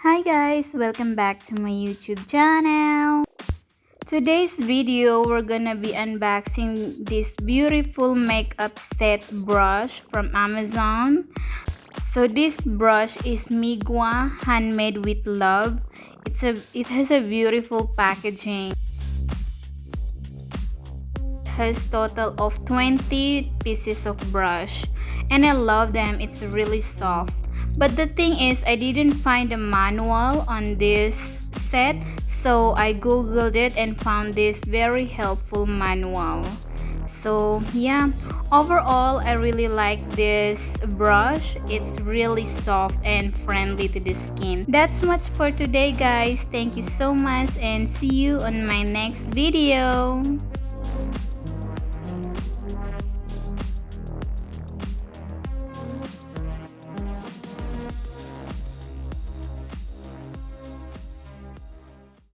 Hi guys, welcome back to my YouTube channel. Today's video we're gonna be unboxing this beautiful makeup set brush from Amazon. So this brush is Migwa handmade with love. It has a beautiful packaging. It has total of 20 pieces of brush and I love them. It's really soft. But the thing is, I didn't find a manual on this set, so I googled it and found this very helpful manual. So yeah, overall I really like this brush. It's really soft and friendly to the skin. That's much for today guys. Thank you so much and see you on my next video.